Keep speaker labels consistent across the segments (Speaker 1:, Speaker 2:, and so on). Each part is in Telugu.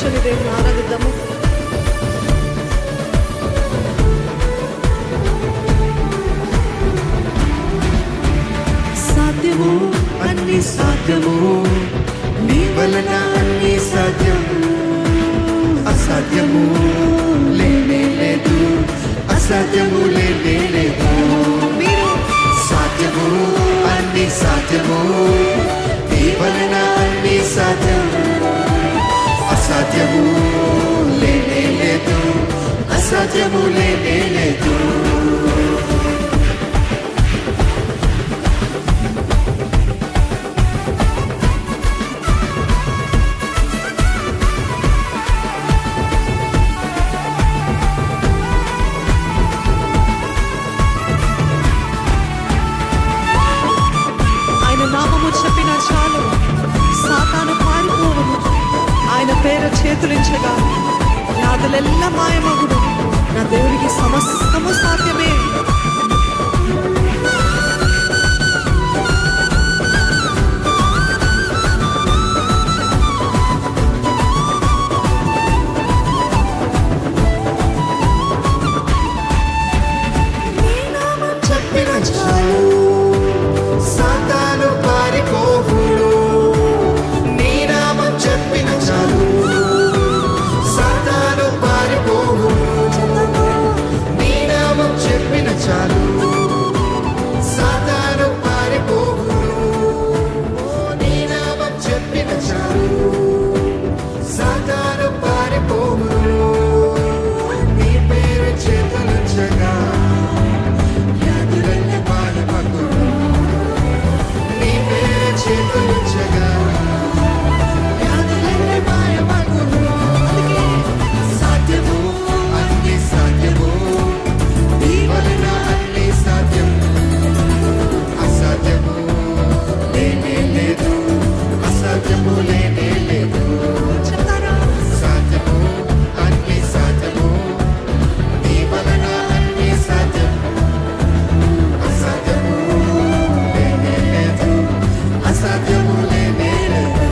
Speaker 1: కూర్చొని దేవుని ఆరాధిద్దాము. సాధ్యము అన్ని సాధ్యము, నీ వలన అన్ని సాధ్యము. అసాధ్యము లేనే లేదు, అసాధ్యము లేనే లేదు. సాధ్యము అన్ని సాధ్యము, నీ వలన అన్ని సాధ్యము. అసాధ్యము లేనే లేదు, అసాధ్యము లేనే లేదు. చెప్పిన చాలు, సాతాను పారిపోవును. ఆయన పేరు చేతులించగా వ్యాధులెల్లా మాయమగును. నా దేవుడికి సమస్తము సాధ్యమే. చెప్పిన చాలు, సాతాను పారిపోవును. నీ నామం చెప్పిన చాలు, సాతాను పారిపోవును. నీ నామం చెప్పిన చాలు, సాతాను పారిపోవును. నీ నామం చెప్పిన చాలు, సాతాను పారిపోవును. నీ పేరు చేతులుంచగా వ్యాధులన్నీ మాయమగును. నీ పేరు చేతులుంచగా వ్యాధులన్నీ మాయమగును. అందుకే సాధ్యము అన్ని సాధ్యము, నీ వలన అన్ని సాధ్యము. అసాధ్యము లేనే లేదు, అసాధ్యము లేనే లేదు. సాధ్యము అన్ని సాధ్యము, నీ వలన అన్ని సాధ్యము. అసాధ్యము లేనే లేదు, అసాధ్యము లేనే లేదు.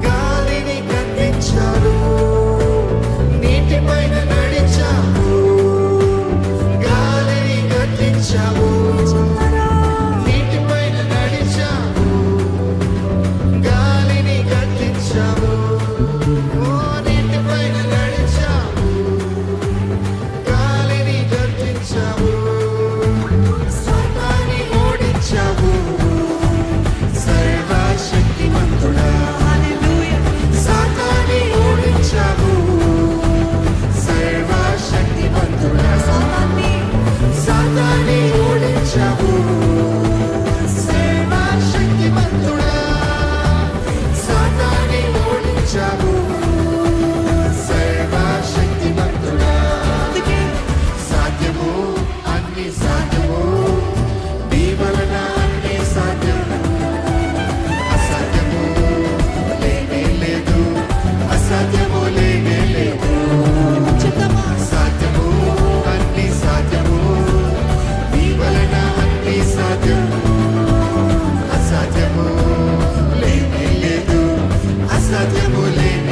Speaker 1: గాలిని గద్దించారు, నీటిపైన నడిచావు. గాలిని గద్దించావు, నీటిపైన నడిచావు. గాలిని గద్దించావు, ఓ నీటిపైన నడిచావు. గాలిని గద్దించావు, సాతాన్ని ఓడించావు. సర్వశక్తిమంతుడా, సాతాన్ని ఓడించావు. సర్వశక్తిమంతుడా, సాతాన్ని ఓడించావు. సర్వశక్తిమంతుడా, సాతాన్ని ఓడించావు. సర్వశక్తిమంతుడా, సాధ్యము అన్ని సాధ్యము, నీ వలన అన్ని సాధ్యము. అసాధ్యము లేనే లేదు, అసాధ్యము లేనే లేదు. సాధ్యము అన్ని సాధ్యము, నీ వలన అన్ని సాధ్యము. అసాధ్యము లేనే లేదు, అసాధ్యము లేనే